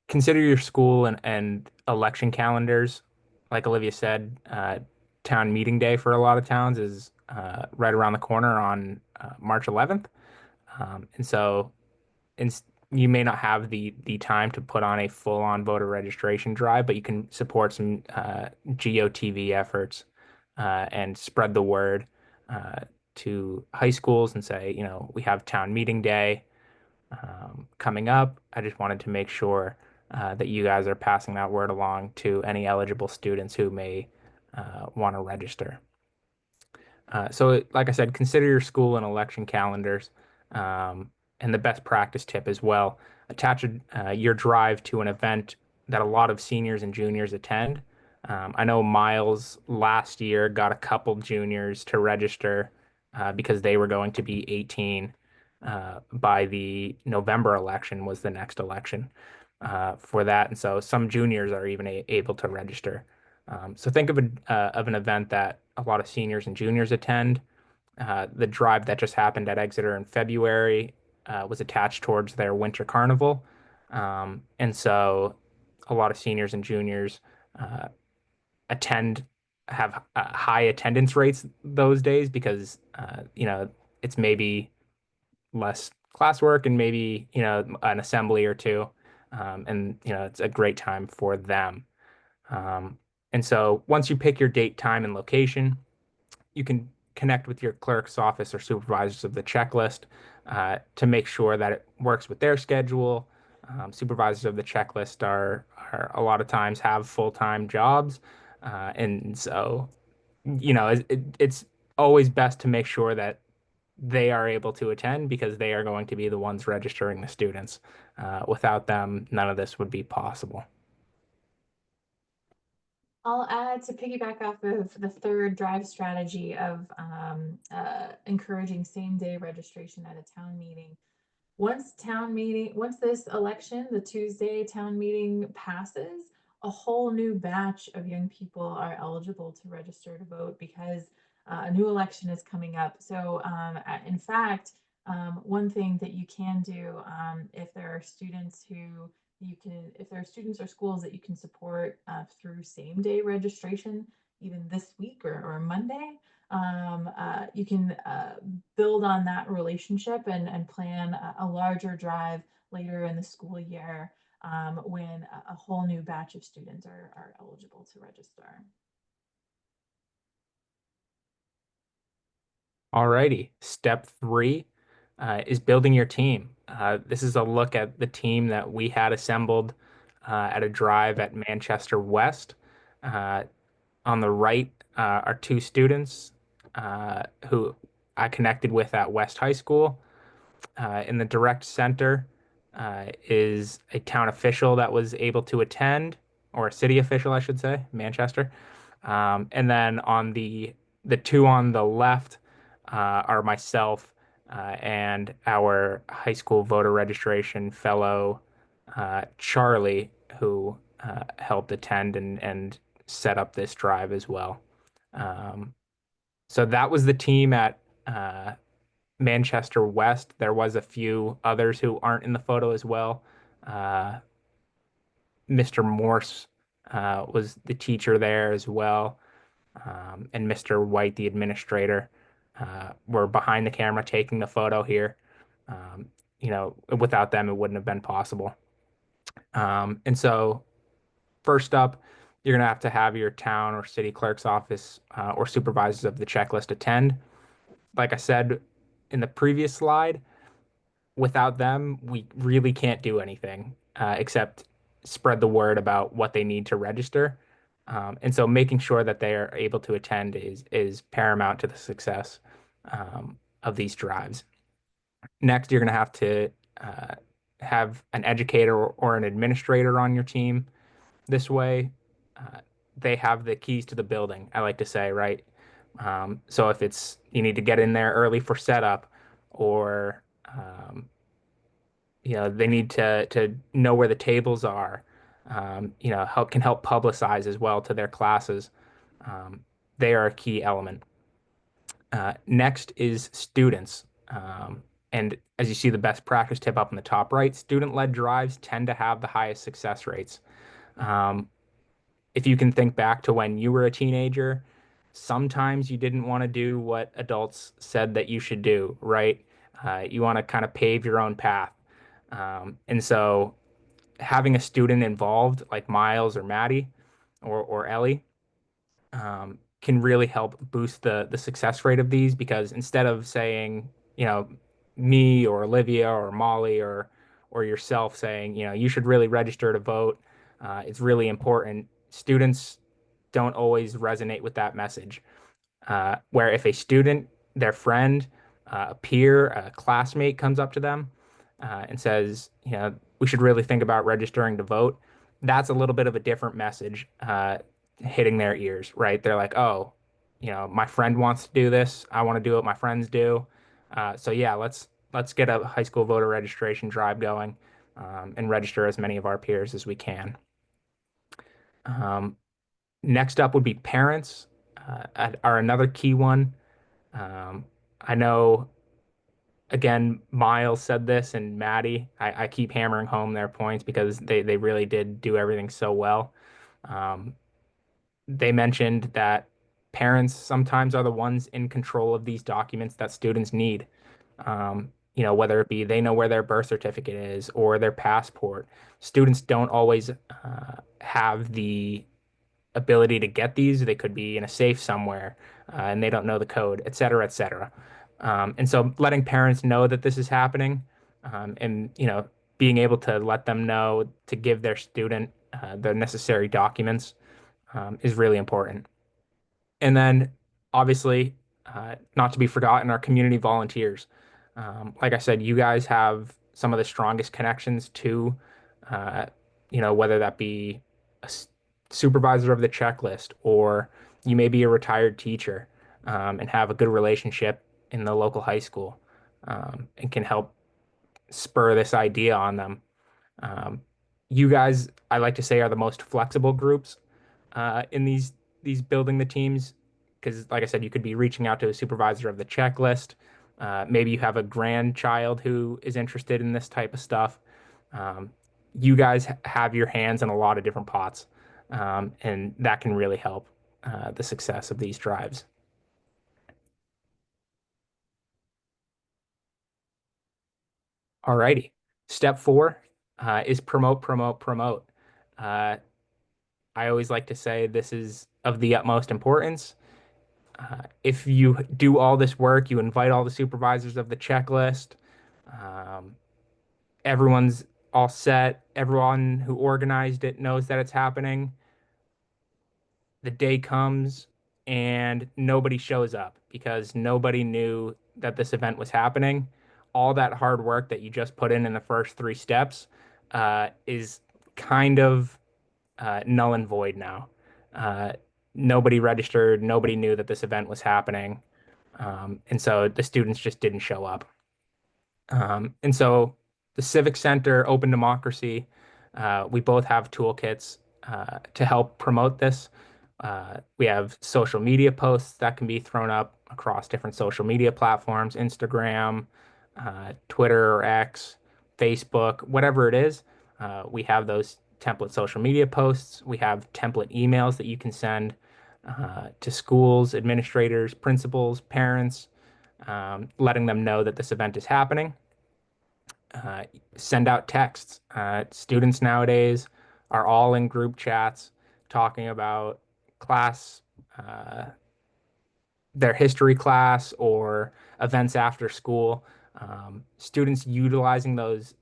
Consider your school and election calendars. Like Olivia said, town meeting day for a lot of towns is right around the corner on March 11th. And so you may not have the time to put on a full-on voter registration drive, but you can support some GOTV efforts and spread the word to high schools and say, we have town meeting day coming up. I just wanted to make sure that you guys are passing that word along to any eligible students who may want to register. So like I said, consider your school and election calendars. And the best practice tip as well, attach your drive to an event that a lot of seniors and juniors attend. I know Miles last year got a couple juniors to register because they were going to be 18 by the November election was the next election for that. And so some juniors are even able to register. So think of an event that a lot of seniors and juniors attend. The drive that just happened at Exeter in February was attached towards their winter carnival. And so a lot of seniors and juniors have high attendance rates those days because, it's maybe less classwork and maybe, an assembly or two. And, it's a great time for them. And so once you pick your date, time, and location, you can connect with your clerk's office or supervisors of the checklist to make sure that it works with their schedule. Supervisors of the checklist are a lot of times have full-time jobs. And so, it's always best to make sure that they are able to attend because they are going to be the ones registering the students. Without them, none of this would be possible. I'll add to piggyback off of the third drive strategy of encouraging same day registration at a town meeting. once this election, the Tuesday town meeting passes, a whole new batch of young people are eligible to register to vote because a new election is coming up. So, in fact, one thing that you can do, if there are students or schools that you can support through same day registration, even this week or Monday, you can build on that relationship and plan a larger drive later in the school year when a whole new batch of students are eligible to register. Alrighty, step 3 is building your team. This is a look at the team that we had assembled at a drive at Manchester West. On the right are 2 students who I connected with at West High School. In the direct center is a town official that was able to attend, or a city official, I should say, Manchester. And then on the 2 on the left are myself and our high school voter registration fellow, Charlie, who helped attend and set up this drive as well. So that was the team at Manchester West. There was a few others who aren't in the photo as well. Mr. Morse was the teacher there as well, and Mr. White, the administrator, were behind the camera taking the photo here. Without them, it wouldn't have been possible. And so, first up, you're going to have your town or city clerk's office or supervisors of the checklist attend. Like I said in the previous slide, without them, we really can't do anything except spread the word about what they need to register. And so making sure that they are able to attend is paramount to the success of these drives. Next, you're going to have an educator or an administrator on your team. This way, they have the keys to the building, I like to say, right? So if you need to get in there early for setup, or they need to know where the tables are, can help publicize as well to their classes. They are a key element. Next is students. And as you see the best practice tip up in the top right, student-led drives tend to have the highest success rates. If you can think back to when you were a teenager, sometimes you didn't want to do what adults said that you should do, right? You want to kind of pave your own path. And so having a student involved like Miles or Maddie or Ellie can really help boost the success rate of these, because instead of saying, me or Olivia or Molly or yourself saying, you should really register to vote, it's really important. Students don't always resonate with that message. Where if a student, their friend, a peer, a classmate comes up to them and says, we should really think about registering to vote, that's a little bit of a different message hitting their ears, right? They're like, oh, my friend wants to do this. I want to do what my friends do. So yeah, let's get a high school voter registration drive going and register as many of our peers as we can. Next up would be parents, are another key one. I know, again, Miles said this, and Maddie, I keep hammering home their points because they really did do everything so well. They mentioned that parents sometimes are the ones in control of these documents that students need. Whether it be they know where their birth certificate is or their passport. Students don't always have the ability to get these. They could be in a safe somewhere and they don't know the code, et cetera, et cetera. And so letting parents know that this is happening and, being able to let them know to give their student the necessary documents is really important. And then obviously, not to be forgotten, our community volunteers. Like I said, you guys have some of the strongest connections to, whether that be a supervisor of the checklist, or you may be a retired teacher and have a good relationship in the local high school and can help spur this idea on them. You guys, I like to say, are the most flexible groups in these building the teams, because, like I said, you could be reaching out to a supervisor of the checklist. Maybe you have a grandchild who is interested in this type of stuff. You guys have your hands in a lot of different pots, and that can really help the success of these drives. Alrighty. Step 4 is promote, promote, promote. Uh, I always like to say this is of the utmost importance. If you do all this work, you invite all the supervisors of the checklist, um, everyone's all set, everyone who organized it knows that it's happening. The day comes and nobody shows up because nobody knew that this event was happening. All that hard work that you just put in the first 3 steps is kind of null and void now. Uh, Nobody registered, nobody knew that this event was happening. And so the students just didn't show up. And so the Civic Center, Open Democracy, we both have toolkits to help promote this. We have social media posts that can be thrown up across different social media platforms, Instagram, Twitter or X, Facebook, whatever it is. We have those template social media posts. We have template emails that you can send to schools, administrators, principals, parents, letting them know that this event is happening. Send out texts. Students nowadays are all in group chats talking about class, uh, their history class, or events after school. Students utilizing those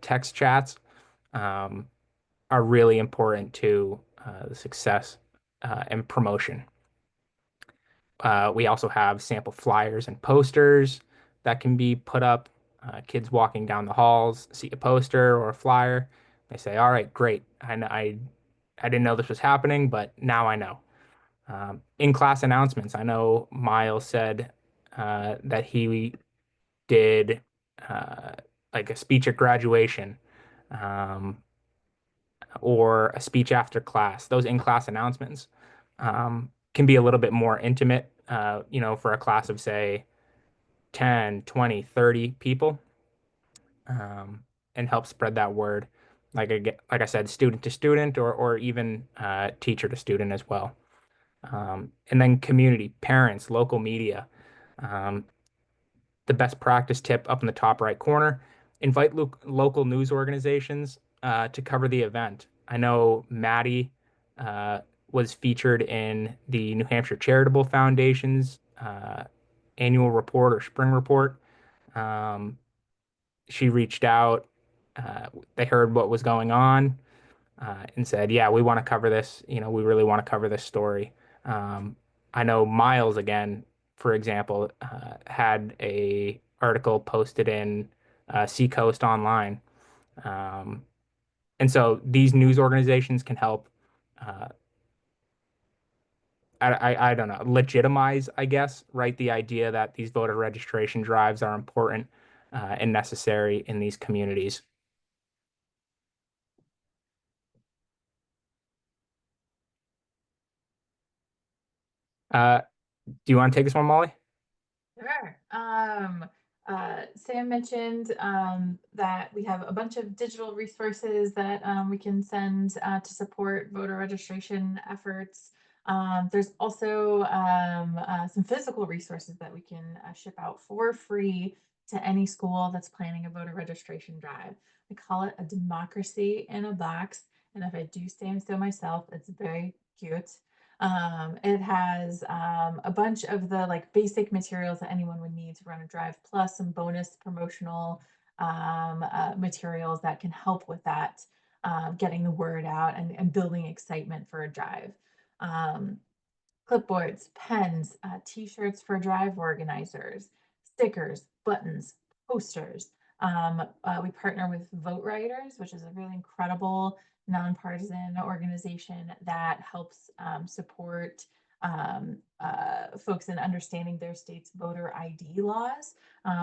text chats um, are really important to the success and promotion. We also have sample flyers and posters that can be put up. Kids walking down the halls see a poster or a flyer. They say, "All right, great. I didn't know this was happening, but now I know." In-class announcements. I know Miles said that he did uh, like a speech at graduation, um, or a speech after class. Those in-class announcements can be a little bit more intimate, for a class of, say, 10, 20, 30 people, and help spread that word. Like I said, student to student, or even teacher to student as well. And then community, parents, local media. Um, the best practice tip up in the top right corner: invite local news organizations to cover the event. I know Maddie was featured in the New Hampshire Charitable Foundation's annual report or spring report. Um, she reached out. They heard what was going on and said, "Yeah, we want to cover this. We really want to cover this story." Um, I know Miles, again, for example, had a article posted in Seacoast Online, um, and so these news organizations can help. Uh, I don't know, legitimize, I guess, right? The idea that these voter registration drives are important and necessary in these communities. Uh, do you want to take this one, Molly? Sure. Sam mentioned that we have a bunch of digital resources that we can send to support voter registration efforts. There's also some physical resources that we can ship out for free to any school that's planning a voter registration drive. We call it a democracy in a box. And if I do say so myself, it's very cute. It has a bunch of the basic materials that anyone would need to run a drive, plus some bonus promotional materials that can help with that, getting the word out and building excitement for a drive. Um, Clipboards, pens, t-shirts for drive organizers, stickers, buttons, posters. We partner with Vote Writers, which is a really incredible nonpartisan organization that helps support folks in understanding their state's voter ID laws.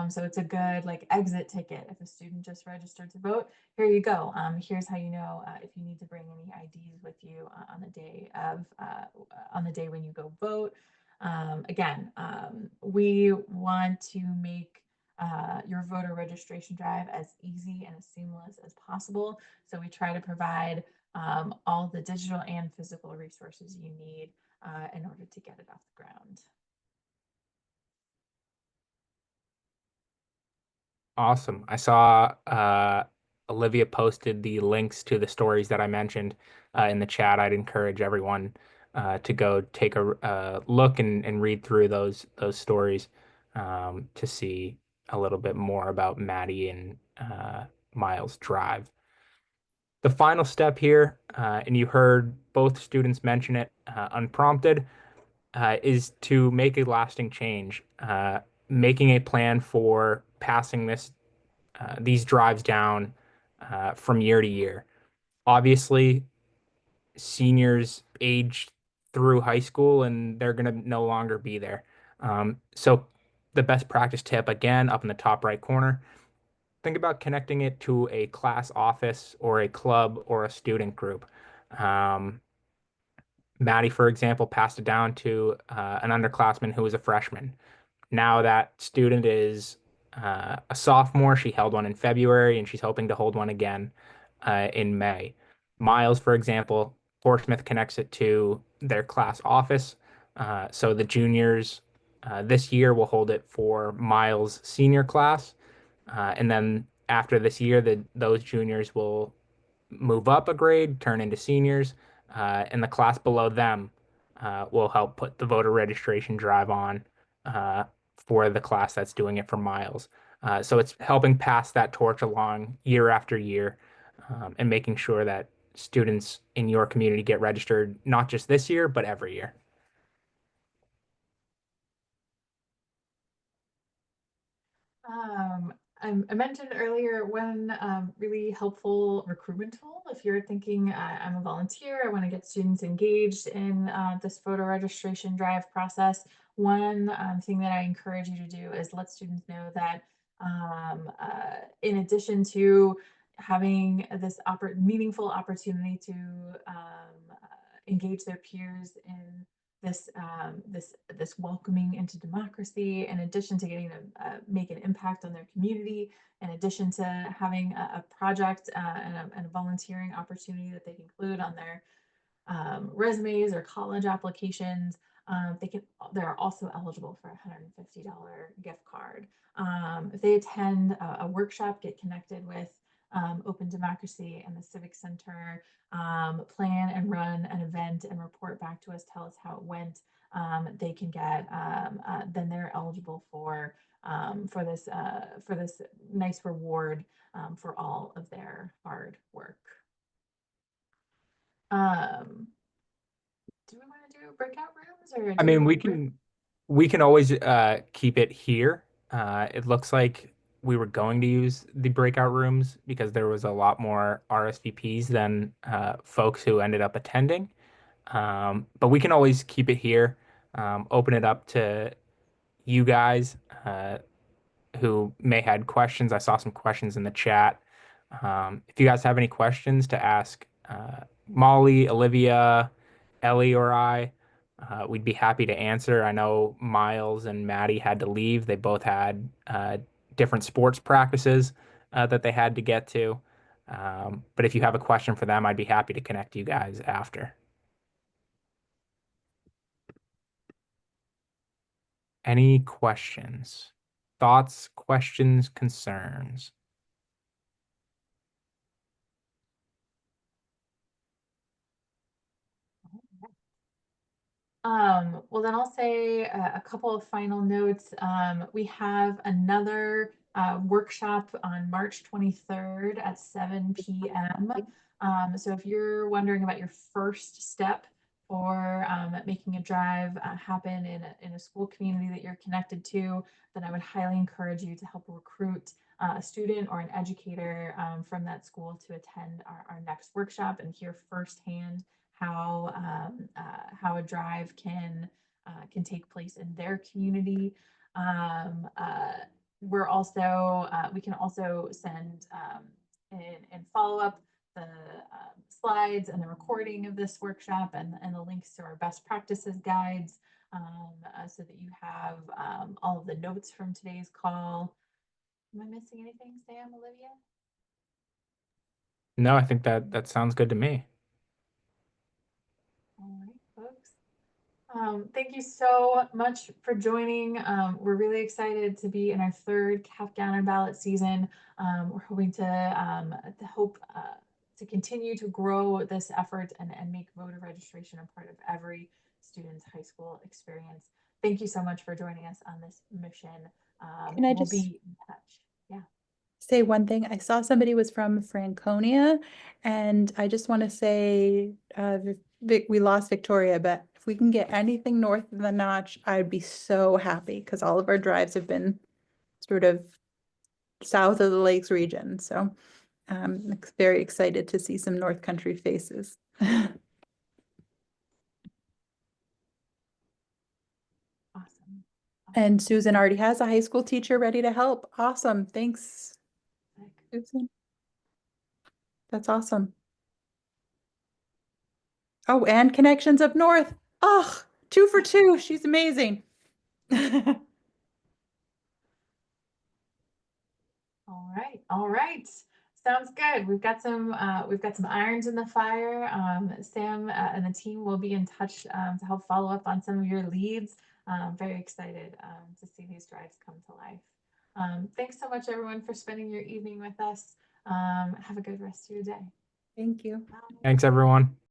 So it's a good like exit ticket. If a student just registered to vote, here you go. Here's how you know if you need to bring any IDs with you on the day of on the day when you go vote. Again, we want to make your voter registration drive as easy and as seamless as possible. So we try to provide all the digital and physical resources you need in order to get it off the ground. Awesome. I saw Olivia posted the links to the stories that I mentioned in the chat. I'd encourage everyone to go take a look and read through those stories to see a little bit more about Maddie and Miles Drive. The final step here, and you heard both students mention it unprompted, is to make a lasting change, making a plan for passing these drives down from year to year. Obviously, seniors age through high school and they're going to no longer be there. So the best practice tip, again, up in the top right corner, think about connecting it to a class office or a club or a student group. Maddie, for example, passed it down to an underclassman who was a freshman. Now that student is a sophomore. She held one in February, and she's hoping to hold one again in May. Miles, for example, Portsmouth connects it to their class office. So the juniors this year will hold it for Miles' senior class. And then after this year, those juniors will move up a grade, turn into seniors, and the class below them will help put the voter registration drive on uh, for the class that's doing it for Miles. So it's helping pass that torch along year after year and making sure that students in your community get registered not just this year, but every year. I mentioned earlier one really helpful recruitment tool. If you're thinking, I'm a volunteer, I want to get students engaged in this photo registration drive process, one thing that I encourage you to do is let students know that in addition to having this meaningful opportunity to engage their peers in this welcoming into democracy, in addition to getting to make an impact on their community, in addition to having a project and a volunteering opportunity that they can include on their resumes or college applications. They're also eligible for a $150 gift card. If they attend a workshop, get connected with Open Democracy and the Civic Center, plan and run an event and report back to us, tell us how it went, they can get, then they're eligible for this nice reward for all of their hard work. Do we want to do breakout rooms or? I mean, we can always keep it here. It looks like we were going to use the breakout rooms because there was a lot more RSVPs than folks who ended up attending. But we can always keep it here, open it up to you guys who may had questions. I saw some questions in the chat. If you guys have any questions to ask Molly, Olivia, Ellie, or I, we'd be happy to answer. I know Miles and Maddie had to leave. They both had different sports practices that they had to get to. But if you have a question for them, I'd be happy to connect you guys after. Any questions? Thoughts, questions, concerns? Well, then I'll say a couple of final notes. We have another workshop on March 23rd at 7 p.m. So if you're wondering about your first step for making a drive happen in a school community that you're connected to, then I would highly encourage you to help recruit a student or an educator from that school to attend our next workshop and hear firsthand how how a drive can take place in their community. We're also we can also send in follow up the slides and the recording of this workshop and the links to our best practices guides, so that you have all of the notes from today's call. Am I missing anything, Sam, Olivia? No, I think that sounds good to me. All right, folks. Thank you so much for joining. We're really excited to be in our third Calf Gown ballot season. We're hoping to continue to grow this effort and make voter registration a part of every student's high school experience. Thank you so much for joining us on this mission. Can I we'll just be in touch. Yeah. say one thing? I saw somebody was from Franconia, and I just want to say, we lost Victoria, but if we can get anything north of the Notch, I'd be so happy because all of our drives have been sort of south of the Lakes region. So I'm very excited to see some North Country faces. Awesome. And Susan already has a high school teacher ready to help. Awesome. Thanks, Susan. That's awesome. Oh, and connections up north. Oh, 2 for 2. She's amazing. All right. Sounds good. We've got some irons in the fire. Sam and the team will be in touch to help follow up on some of your leads. Very excited to see these drives come to life. Thanks so much, everyone, for spending your evening with us. Have a good rest of your day. Thank you. Bye. Thanks, everyone.